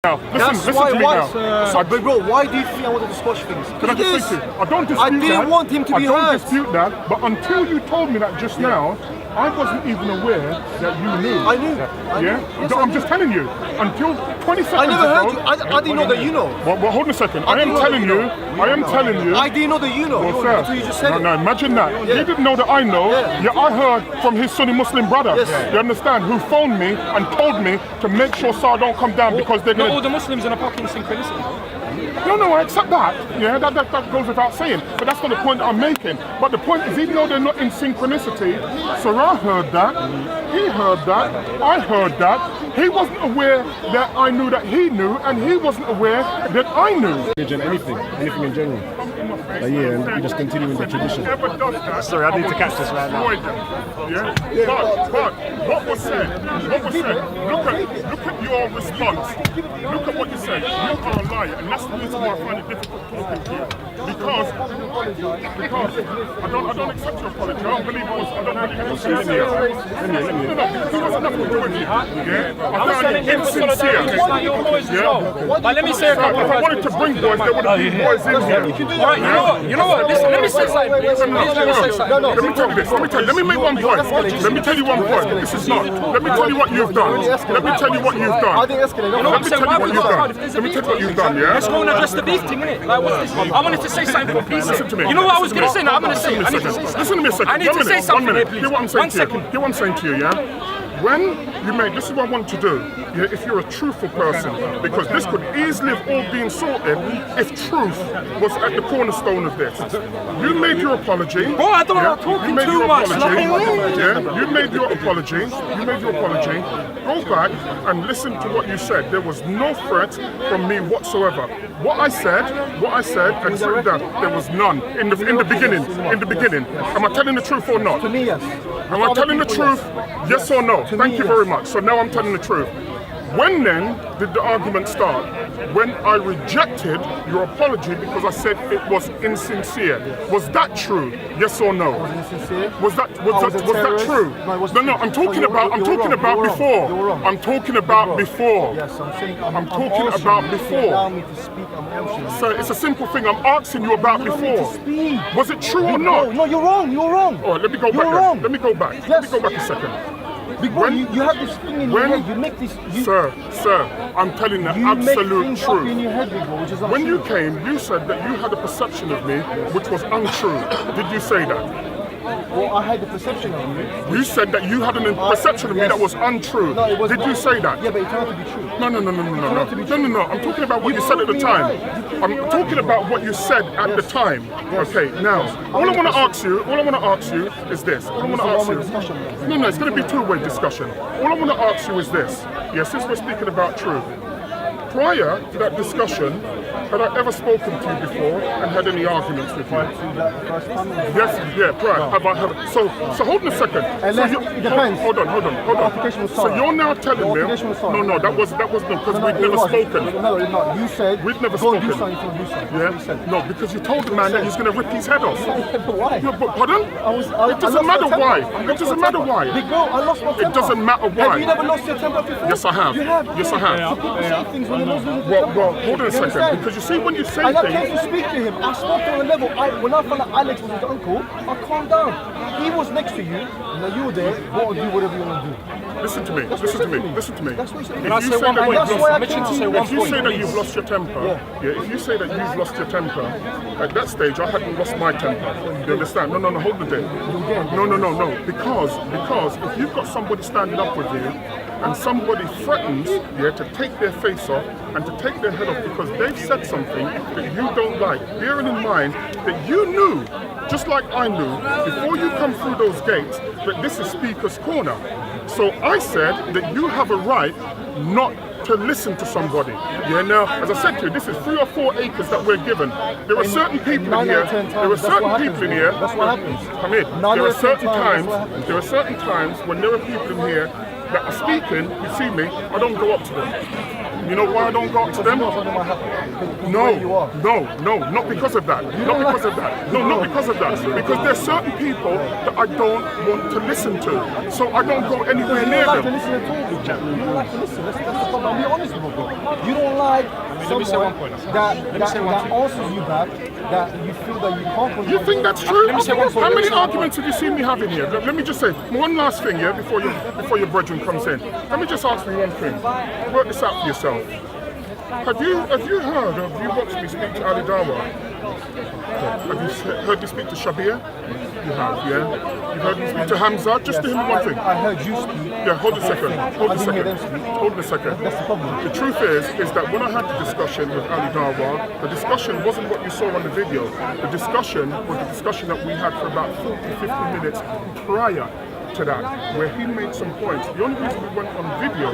Now, listen to me now. So, but bro, why do you think I wanted to squash things? Can I just say to you, I don't dispute that. I didn't want him to be hurt. I don't dispute that, but until you told me that just now, I wasn't even aware that you knew. I knew. Yeah? Yes, I'm just telling you. Until 20 seconds I never heard ago, you. I didn't know that you know. Well, hold on a second. I am telling you. I didn't know that you know. Well, That's what you just said. No, imagine that. He didn't know that I know. Yeah, I heard from his Sunni Muslim brother. Yes. You understand? Who phoned me and told me to make sure Sar don't come down because they're going to... Not all the Muslims in a fucking synchronicity. No, I accept that. Yeah, that goes without saying. But that's not the point I'm making. But the point is, even though they're not in synchronicity, Sarah heard that, he heard that, I heard that. He wasn't aware that I knew that he knew, and he wasn't aware that I knew. Anything in general. And you just continue in the tradition. Sorry, I need to catch this right now. Yeah? But what was said, look at your response. Look at what you said. You are a liar, and that's the reason why I find it difficult talking to you. Because I don't accept your apology. I don't believe it was sincere. Because it wasn't nothing to do with you. Yeah? I found it insincere. But let me say a couple If I wanted to bring boys, there would have been boys in here. Right, you know what? Listen, let me say something. Let me tell you this. Let me make one point. Let me tell you one point. This is not. Let me tell you what you've done. Let me tell you what you've done. I didn't escalate. You know what I'm saying? Why have we got crowd if there's a Let me beef? tell you what you've done, yeah? Let's go and address the beef thing, innit? Like, what's this? I wanted to say something for peace. Listen to me. You know what I was going to say? Now I'm going to say it. I need to say something. Listen to me a second. I need to say something here, please. Hear what I'm saying 1 to you. second. Hear what I'm saying to you, yeah? When you make, this is what I want to do, yeah, if you're a truthful person, because this could easily have all been sorted if truth was at the cornerstone of this. You made your apology. Bro, I don't know, talking too much. You made your apology. Go back and listen to what you said. There was no threat from me whatsoever. What I said, and so there was none in the beginning. Am I telling the truth or not? To me, yes. Am I telling the truth? Yes or no? Thank you very much. So now I'm telling the truth. When then did the argument start? When I rejected your apology because I said it was insincere. Was that true? Yes or no? Was that true? No, I'm talking about before. I'm talking about before. Yes, I'm saying I'm talking about before. Allow me to speak. I'm answering. So it's a simple thing. I'm asking you about before. Was it true or not? No, you're wrong. All right, let me go back. Wrong. Let me go back. Yes. Let me go back a second. BigBro, you have this thing in your head. You make this. Sir, I'm telling the You make absolute things up in truth. your head, BigBro, which is When you came, you said that you had a perception of me which was untrue. Did you say that? Well, I had the perception of you. You said that you had a perception of me that was untrue. No, it was Did you say that? Yeah, but it turned out to be true. No. I'm talking about what you said at the time. I'm talking about what you said at the time. Okay, now, all I want to ask you is this. No, it's going to be a two-way discussion. All I want to ask you is this. Yes, since we're speaking about truth. Prior to that discussion, had I ever spoken to you before and had any arguments with you? Yes, yeah, prior. So hold on a second. It depends. Hold on. So you're now telling me? No, that wasn't because we'd never spoken. No, you said we'd never go spoken. and do something. Yeah. No, because you told the man that he's going to rip his head off. Why? No, but pardon? It doesn't matter why. It doesn't matter why. Big bro, I lost my temper. It doesn't matter why. Have you never lost your temper before? Yes, I have. You have? Yes, I have. So people say things when they're not supposed to Well, hold on a second. Because you see, when you say and I things... came to speak to him. I spoke on a level. When I found out Alex was his uncle, I calmed down. He was next to you. Now you were there. Go and do whatever you want to do. Listen to me. That's what he said. Can I say one point? If you say that you've lost your temper, if you say that you've lost your temper, at that stage I hadn't lost my temper. You understand? No, hold it there. No. Because if you've got somebody standing up with you and somebody threatens to take their face off and to take their head off because they've said something that you don't like, bearing in mind that you knew, just like I knew, before you come through those gates, that this is Speaker's Corner. So I said that you have a right not to listen to somebody. Yeah, now, as I said to you, this is 3 or 4 acres that we're given. There are certain people in here. That's what happens. Hamid, there are certain times when there are people in here that are speaking, you see me, I don't go up to them. You know why I don't go up to them? No, not because of that. Not because of that. No, not because of that. Because there's certain people that I don't want to listen to. So I don't go anywhere near You don't like to them. listen at all. You don't like to listen. That's the problem. I'll be honest with you, bro. You don't like someone that answers you back, that you feel that you can't. You think that's true? How many arguments have you seen me having here? Let me just say one last thing, yeah, before your brethren comes in. Let me just ask you one thing. Work this out for yourself. Have you watched me speak to Ali Dawa? Have you heard me speak to Shabir? You have, yeah? You've heard me speak to Hamza? Just to him one thing. I heard you speak. Yeah, hold a second. Hold a I didn't hear them second. speak. Hold a second. That's the problem. The truth is that when I had the discussion with Ali Dawa, the discussion wasn't what you saw on the video. The discussion was the discussion that we had for about 40-50 minutes prior to that, where he made some points. The only reason we went on video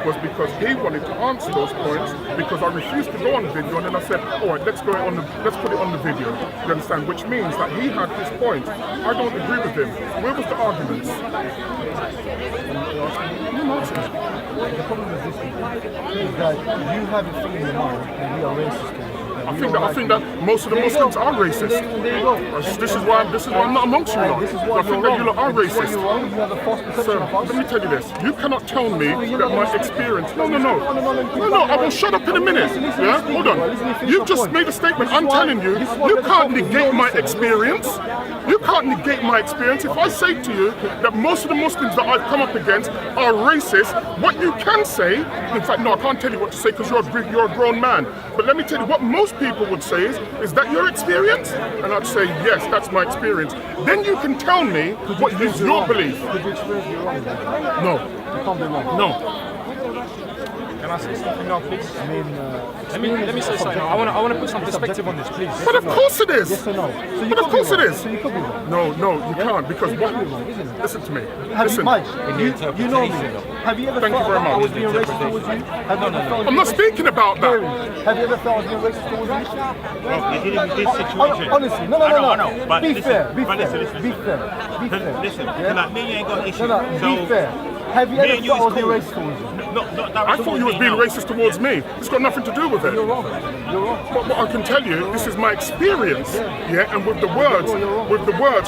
was because he wanted to answer those points, because I refused to go on video, and then I said, all right, let's put it on the video. You understand? Which means that he had his point. I don't agree with him. Where was the arguments? The problem is this, is that you have a thing in your mind that we are racist. I think that most of the Muslims are racist. There you go. This is why I'm not amongst you lot. This is why I think that you lot are racist. You're wrong. You have a false perception Sir, of us. let me tell you this. You cannot tell me that my experience... No, I will shut up in a minute. Yeah? Hold on. You've just made a statement. I'm telling you, you can't negate my experience. You can't negate my experience. If I say to you that most of the Muslims that I've come up against are racist, what you can say... In fact, no, I can't tell you what to say because you're a grown man. But let me tell you, what most people would say is that your experience? And I'd say, yes, that's my experience. Then you can tell me what is your belief. Could you experience you wrong? No. You can't be wrong. No. Can I say something now, please? I mean, Let me say something. I want to put some perspective on this, please. But of course it is. Yes or no? So But of course it is. So you could be wrong. No, you can't, because what? Wrong, isn't it? Listen to me. Have Listen. you, Mike, you know me. Have you ever Thank you felt very I was much. being racist towards you? Have you ever felt I'm not speaking about that. Have you ever felt I was being racist towards you? Well, you're dealing with this situation. Honestly, no. I know, but Be listen, fair, be but fair, listen. be fair, be fair. Listen, Yeah? like me, you ain't got an issue. No, so, be fair. Have you me ever and you felt I was is being cool. racist towards you? Not I thought you was being racist towards me. It's got nothing to do with it. You're wrong. You're wrong. But what I can tell you, this is my experience, yeah, and with the words,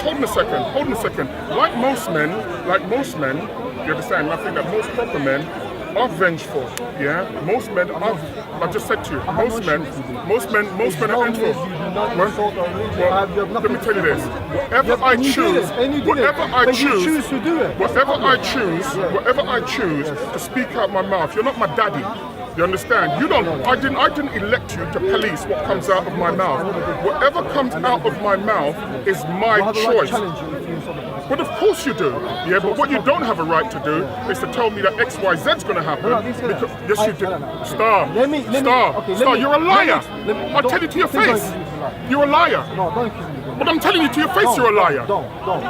hold on a second. Like most men, you understand, I think that most proper men are vengeful, yeah? Most men are, I've just said to you, most men are vengeful. Well, let me tell you this, whatever I choose to speak out my mouth, you're not my daddy. You understand? I didn't elect you to police what comes out of my mouth. Whatever comes out of my mouth is my choice. But of course you do. Yeah, but what you don't have a right to do is to tell me that XYZ is going to happen. Because, yes, you do. Star, you're a liar. I'll tell you to your face. You're a liar. No, don't accuse me. But I'm telling you to your face, you're a liar. Don't.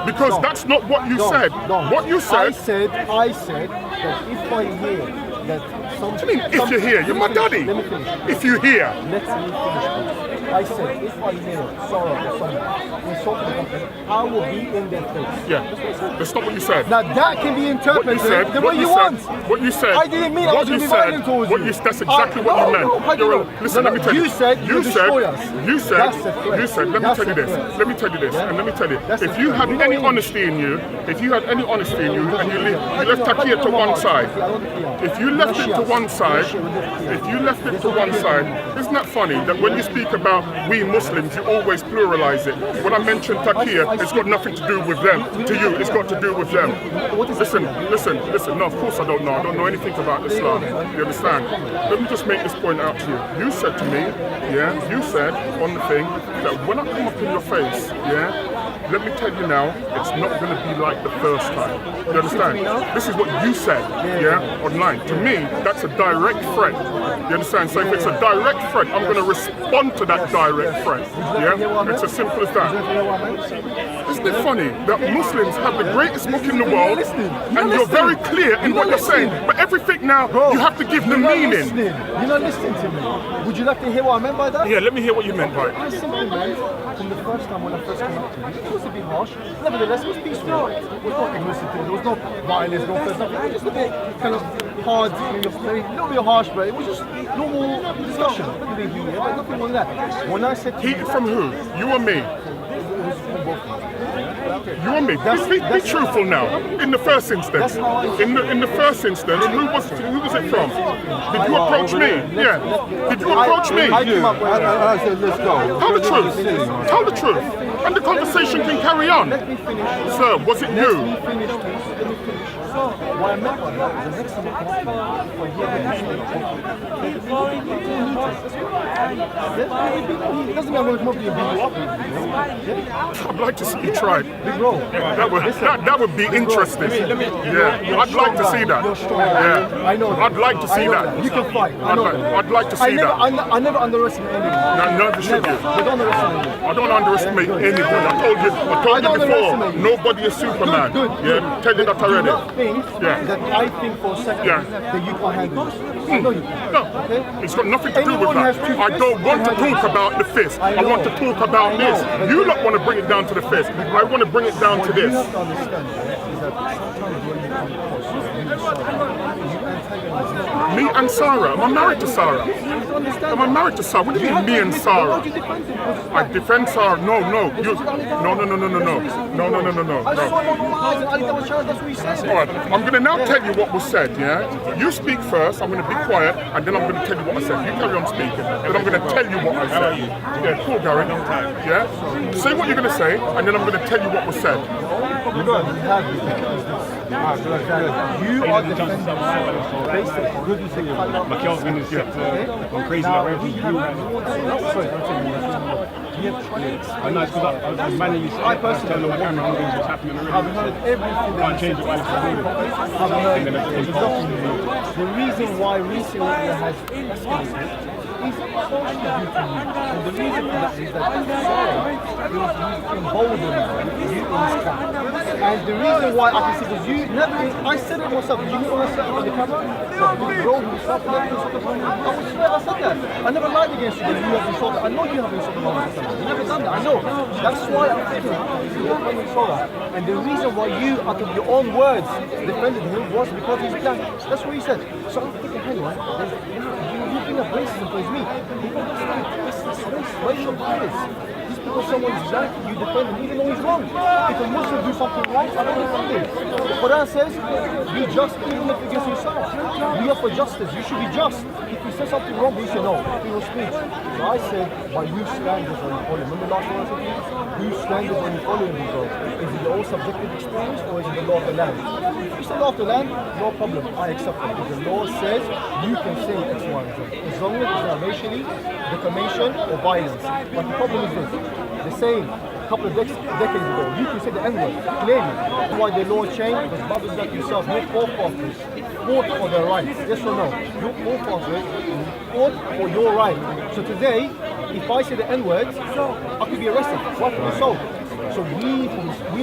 Because that's not what you said. What you said... I said that if I hear that some... What do you mean, if you're here? You're my daddy. Let me finish. If you're here. Let me finish. I said, if I hear sorrow or someone insulting the company, I will be in their face. Yeah, that's not what you said. Now that can be interpreted the way you want. What you said. I didn't mean I was going to be violent towards you. That's exactly what you meant. Listen, let me tell you. You said you destroy us. Let me tell you this. And let me tell you. If you had any honesty in you, and you left Takia to one side, if you left it to one side, isn't that funny that when you speak about we Muslims, you always pluralize it? When I mention Takia, it's got nothing to do with them. To you, it's got to do with them. Listen. No, of course I don't know. I don't know anything about Islam. You understand? Let me just make this point out to you. You said to me, you said on the thing that when I come up in your face, let me tell you now, it's not going to be like the first time. You understand? This is what you said, online. To me, that's a direct threat. You understand? So if it's a direct threat, I'm going to respond to that direct threat. Yeah? It's as simple as that. Isn't it funny that Muslims have the greatest book in the world and you're very clear in what you're saying, but everything now, you have to give the meaning. You're not listening to me. Would you like to hear what I meant by that? Yeah, let me hear what you meant by it. I simply meant, from the first time when I first came up to you, it was a bit harsh. Nevertheless, it was peaceful. It was not illicit. There was no violence, no first nothing. It was just a bit kind of hard, maybe a little bit harsh, but it was just normal discussion. Nothing more than that. When I said Heated from who? You or me? You and me. Be truthful now. In the first instance, in the first instance, who was it from? Did you approach me? Yeah. Did you approach me? I said, let's go. Tell the truth. Tell the truth. And the conversation can carry on. Sir, was it you? Let me finish, please. Let me finish. What I meant by that, the next time I come up for it doesn't mean I'm going to come up to you and beat you up. I'd like to see you try. BigBro. That would be interesting. Yeah, I'd like to see that. You're strong. Yeah, I know. I'd like to see that. You can fight. I know. I'd like to see that. I never underestimate anyone. Never should you. But don't underestimate me. I don't underestimate anyone. I told you before. Nobody is Superman. Good. Yeah, tell you that already. Do not think that I think for a second that you can't handle this. I know you can. No, Okay? it's got nothing to do with Anyone has that. two I don't fists, want to one hand. talk about the fist. I know. want to talk about I know. this. You don't want to bring it down to the fist. I want to bring it down to What you this. have to understand is that sometimes when you come across you antagonize Me and Sarah. Am I married to Sarah? Am I married to Sarah? What do you mean me and Sarah? I defend Sarah. No. No. I just saw it on my eyes and Ali was challenged, that's what he said. All right, I'm going to now tell you what was said, yeah? You speak first, I'm going to be quiet, and then I'm going to tell you what I said. You carry on speaking, then I'm going to tell you what I said. Yeah, cool, Gary. Yeah? Say what you're going to say, and then I'm going to tell you what was said. You are defending yourself based on good thing. Mikel's going to get crazy Now, like we have I know it's because I was manually I personally telling the camera what's happening I've already. heard everything that Can't change it while it's happening. I've heard the reason why recently it has escalated is partially due to you. And the reason for that is that Sarah is emboldened you in this camp. And the reason why I can see because you never, I said it myself. Did you hear what I said on the camera? BigBro himself never insulted Hamid. I would swear I said that. I never lied against you that you have insulted. I know you have insulted Hamid. You never done that. I know. That's why I'm thinking you saw that. And the reason why you, out of your own words, defended him was because he's black. That's what he said. So I'm thinking, hang on, you bring up racism towards me. It's racial bias. Just because someone's black, you defend him even though he's wrong. If a Muslim do something right, I don't defend him. The Quran says, be just even if against yourself. We are for justice. You should be just. If you say something wrong, you say no. Freedom of speech. So I said, by whose standards are you following? Remember last one I said to you? Whose standards are you following, BigBro? Is it your own subjective experience or is it the law of the land? If it's the law of the land, no problem. I accept it. Because the law says you can say X, Y, and Z. As long as it's not racially, defamation, or violence. But the problem is this. The same a couple of decades ago, you can say the N-word clearly. That's why the law changed, because brothers like yourself, your forefathers fought for their rights. Yes or no? Your forefathers fought for your right. So today, if I say the N-word, I could be arrested. Rightfully so. So we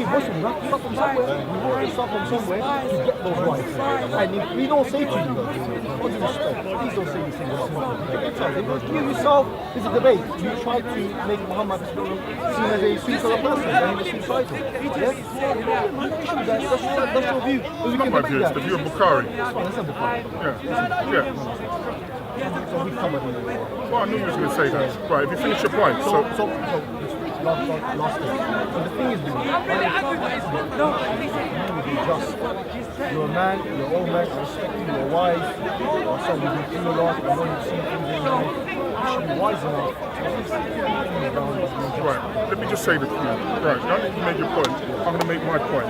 Muslims have to start from somewhere. We have to start from somewhere to get those rights. And if we don't say to you, all due respect, please don't say these things about Muslims. You yourself, this is a debate. You try to make Muhammad seen as a suicidal person, and he was suicidal. Yeah? That's your view. It's not my view, it's the view of Bukhari. That's fine, that's not Bukhari. Yeah. So we covered it. Well, I knew you was going to say that. Right, if you finish your point. So last thing. So the thing is, you will be just. You're a man, you're an old man, I respect you, you're wise, or someone who's been through a lot, I know you've seen things in life. You should be wise enough to at least things down. Right, let me just say this to you. Right, now that you made your point, I'm going to make my point.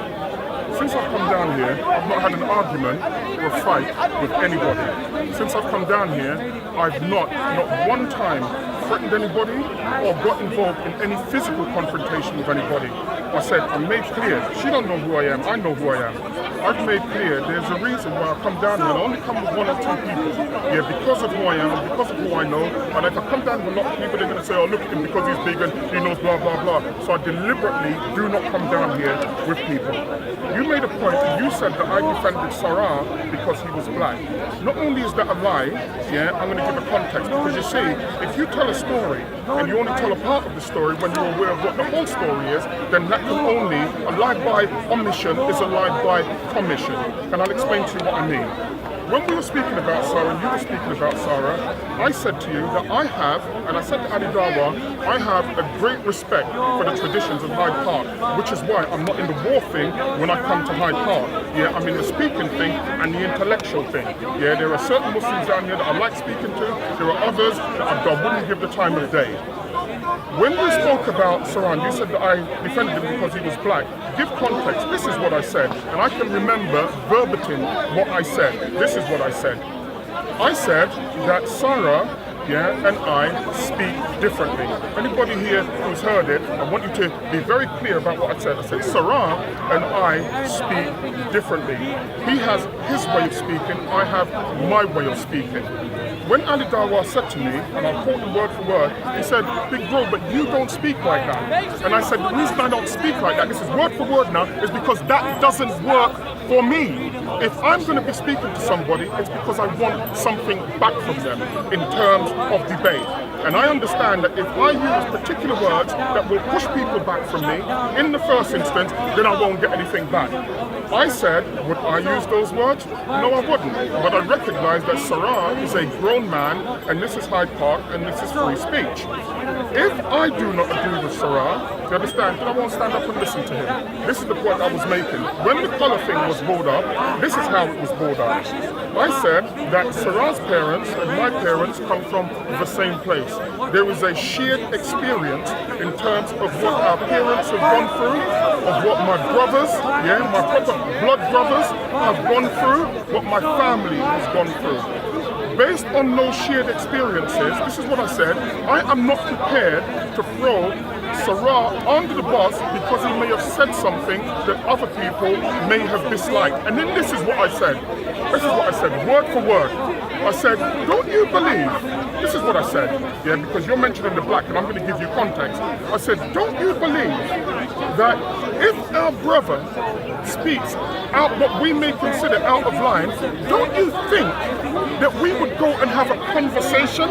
Since I've come down here, I've not had an argument or a fight with anybody. Since I've come down here, I've not one time threatened anybody or got involved in any physical confrontation with anybody. I said, I made clear, she don't know who I am, I know who I am. I've made clear there's a reason why I come down here and I only come with one or two people. Yeah, because of who I am and because of who I know. And if I come down with a lot of people, they're going to say, oh, look at him because he's big and he knows blah, blah, blah. So I deliberately do not come down here with people. You made a point, you said that I defended Sarah because he was black. Not only is that a lie, yeah, I'm going to give a context, because you see, if you tell a story and you only tell a part of the story when you're aware of what the whole story is, then that can only, a lie by omission is a lie by commission. And I'll explain to you what I mean. when we were speaking about Sarah, and you were speaking about Sarah, I said to you that I have, and I said to Ali Dawa, I have a great respect for the traditions of Hyde Park, which is why I'm not in the war thing when I come to Hyde Park. Yeah, I'm in the speaking thing and the intellectual thing. Yeah, there are certain Muslims down here that I like speaking to. There are others that I wouldn't give the time of day. When you spoke about Saran, you said that I defended him because he was black. Give context. This is what I said. And I can remember verbatim what I said. This is what I said. I said that Sarah, and I speak differently. Anybody here who's heard it, I want you to be very clear about what I said. I said, Sarah and I speak differently. He has his way of speaking, I have my way of speaking. When Ali Dawa said to me, and I'll quote him word for word, he said, Big Bro, but you don't speak like that. And I said, the reason I don't speak like that, this is word for word now, is because that doesn't work for me. If I'm going to be speaking to somebody, it's because I want something back from them in terms of debate. And I understand that if I use particular words that will push people back from me, in the first instance, then I won't get anything back. I said, would I use those words? No, I wouldn't. But I recognize that Sarah is a grown man, and this is Hyde Park, and this is free speech. If I do not agree with Sarah, you understand, then I won't stand up and listen to him. This is the point I was making. When the colour thing was brought up, this is how it was brought up. I said that Sarah's parents and my parents come from the same place. There is a shared experience in terms of what our parents have gone through, of what my brothers, my proper blood brothers have gone through, what my family has gone through. Based on those shared experiences, this is what I said, I am not prepared to throw Sarah under the bus because he may have said something that other people may have disliked. And then this is what I said. This is what I said, word for word. I said, don't you believe, this is what I said, because you're mentioning the black and I'm going to give you context. I said, don't you believe that if our brother speaks out what we may consider out of line, don't you think that we would go and have a conversation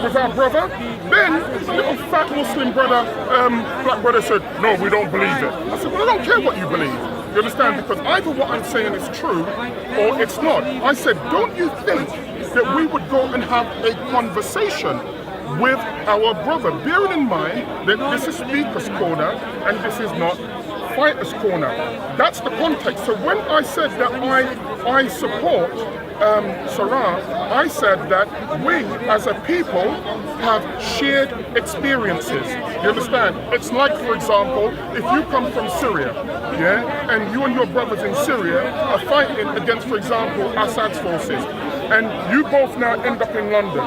with our brother? Then little fat Muslim brother, black brother said, no, we don't believe it. I said, well, I don't care what you believe. You understand? Because either what I'm saying is true or it's not. I said, don't you think that we would go and have a conversation with our brother, bearing in mind that this is Speaker's Corner and this is not Fighter's Corner. That's the context. So when I said that I support Sarah, I said that we as a people have shared experiences. You understand? It's like, for example, if you come from Syria, and you and your brothers in Syria are fighting against, for example, Assad's forces, and you both now end up in London,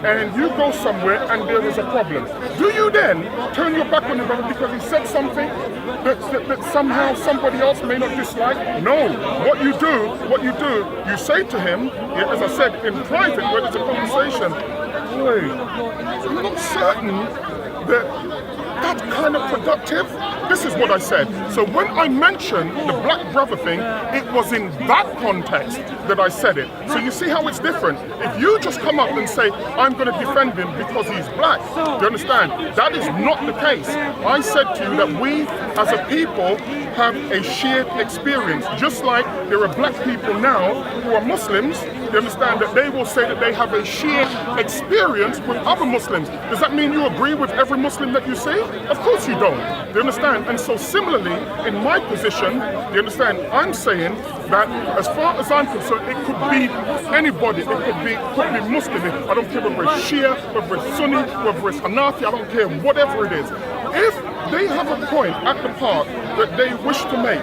and you go somewhere and there is a problem. Do you then turn your back on your brother because he said something that somehow somebody else may not dislike? No. What you do, you say to him, as I said, in private, where there's a conversation, wait, I'm not certain that that's kind of productive. This is what I said. So when I mentioned the black brother thing, it was in that context that I said it. So you see how it's different. If you just come up and say, I'm going to defend him because he's black, do you understand? That is not the case. I said to you that we as a people have a shared experience. Just like there are black people now who are Muslims, you understand that they will say that they have a shared experience with other Muslims. Does that mean you agree with every Muslim that you see? Of course you don't. Do you understand? And so similarly, in my position, you understand, I'm saying that as far as I'm concerned, it could be anybody. It could be Muslim. I don't care whether it's Shia, whether it's Sunni, whether it's Hanafi, I don't care, whatever it is. If they have a point at the park that they wish to make,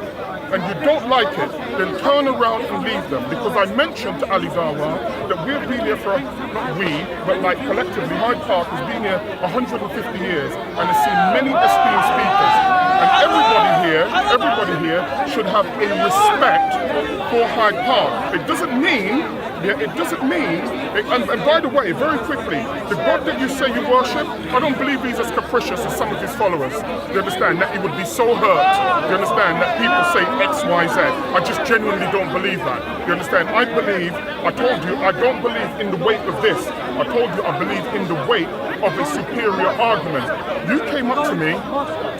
and you don't like it, then turn around and leave them. Because I mentioned to Ali Dawa that we've been here for, not we, but like collectively, Hyde Park has been here 150 years and has seen many esteemed speakers. And everybody here should have a respect for Hyde Park. It doesn't mean, and by the way, very quickly, the God that you say you worship, I don't believe he's as capricious as some of his followers. You understand? That he would be so hurt, you understand, that people say X, Y, Z. I just genuinely don't believe that. You understand? I told you, I don't believe in the weight of this. I told you I believe in the weight of a superior argument. You came up to me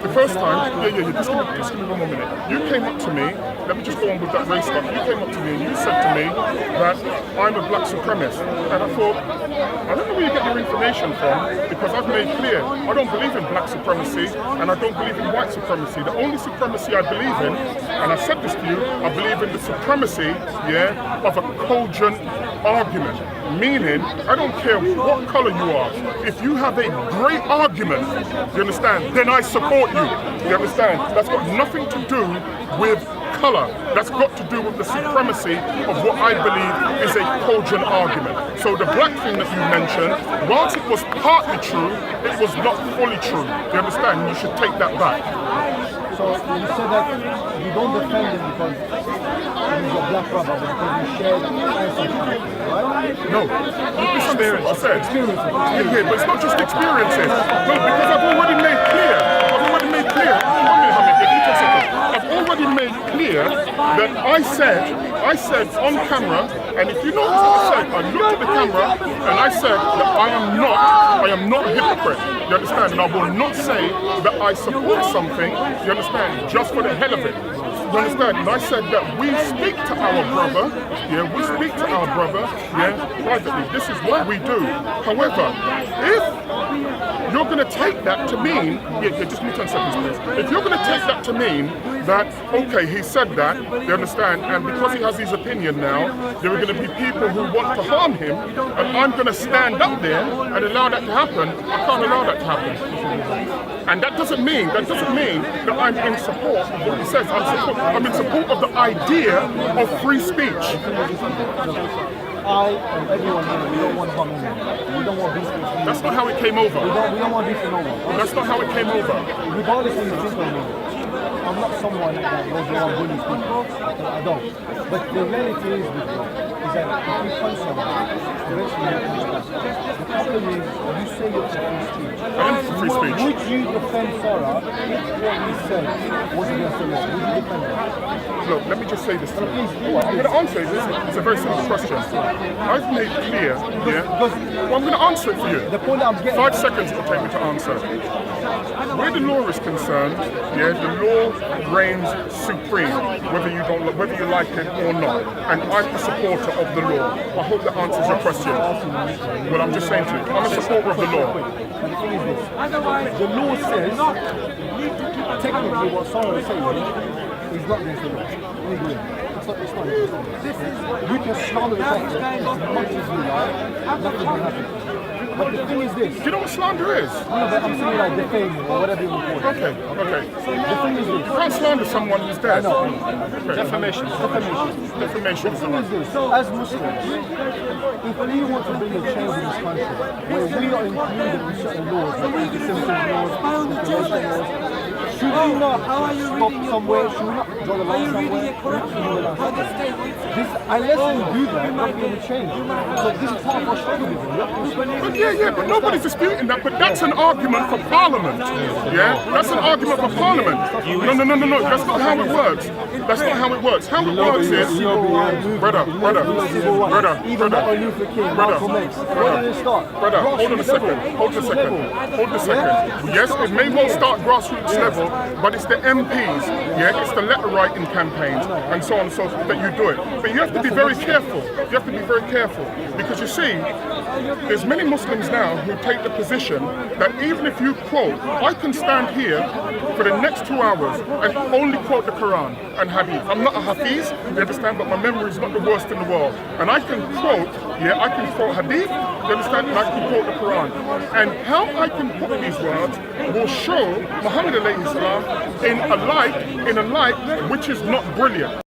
the first time, just give me 1 more minute. You came up to me, let me just go on with that race stuff. You came up to me and you said to me that I'm a black supremacist. And I thought, I don't know where you get your information from, because I've made clear, I don't believe in black supremacy and I don't believe in white supremacy. The only supremacy I believe in, and I said this to you, I believe in the supremacy, of a cogent argument. Meaning, I don't care what color you are. If you have a great argument, you understand, then I support you. You understand? That's got nothing to do with color. That's got to do with the supremacy of what I believe is a cogent argument. So the black thing that you mentioned, whilst it was partly true, it was not fully true. You understand? You should take that back. So you said that you don't defend him because he's a black brother, but because you shared ancestry, right? No, you misunderstood what I said. Experiences. Yeah, but it's not just experiences. No, because I've already made clear. I've already made clear that I said on camera, and if you notice what I said, I looked at the camera and I said that I am not a hypocrite. You understand? And I will not say that I support something, you understand, just for the hell of it. You understand? And I said that we speak to our brother, privately. This is what we do. However, if you're going to take that to mean, just give me 10 seconds, please. If you're going to take that to mean that, okay, he said that, you understand, and because he has his opinion now, there are going to be people who want to harm him, and I'm going to stand up there and allow that to happen. I can't allow that to happen. And that doesn't mean that I'm in support of what he says. I'm in support of the idea of free speech. I and everyone here, we don't want harm anyone. We don't want beef. That's not how it came over. We don't want beef with no one. That's not how it came over. Regardless of your think on me, I'm not someone that goes around bullying people. I don't. But the reality is that if you punch someone, eventually you punch back. The problem is, you say you're for free speech. I am for free speech. Would you defend Sarah if what he said was against the law? Would you defend her? Look, let me just say this to you. I'm going to answer it. It's a very simple question. I've made clear, well, I'm going to answer it for you. The point I'm getting 5 seconds it'll take me to answer. Where the law is concerned, the law reigns supreme, whether you like it or not. And I'm a supporter of the law. I hope that answers your question. Well, I'm just saying to you, I'm a supporter of the law. And the thing is this, the law says, technically what Sarah is saying is not against the law. We agree. It's not against the law. You can slander the prophet as much as you like, nothing will happen. But the thing is this. Do you know what slander is? No, but I'm saying like defaming or whatever you want to call it. Okay. The thing is this. You can't slander someone who's dead. No. Okay. Defamation. Defamation. The thing is this. As Muslims, if we want to bring a change in this country, where we are included in certain laws, like anti-Semitism laws, defamation laws, should we not stop somewhere? Should we not draw the line somewhere? Unless we do that, not be any change. So this is part of our struggle with it. But nobody's disputing that. But that's an argument for Parliament. That's an argument for Parliament. No. That's not how it works. That's not how it works. How it works is, brother. Even Martin Luther King, Malcolm X. Where did it start? Brother, hold on a second. Yes, it may well start grassroots level, but it's the MPs, it's the letter writing campaigns, and so on and so forth that you do it. But you have to be very careful. Because you see, there's many Muslims now who take the position that even if you quote, I can stand here for the next 2 hours and only quote the Quran and Hadith. I'm not a Hafiz, you understand, but my memory is not the worst in the world. And I can quote, Hadith, you understand, and I can quote the Quran. And how I can put these words will show Muhammad alayhi salam in a light which is not brilliant.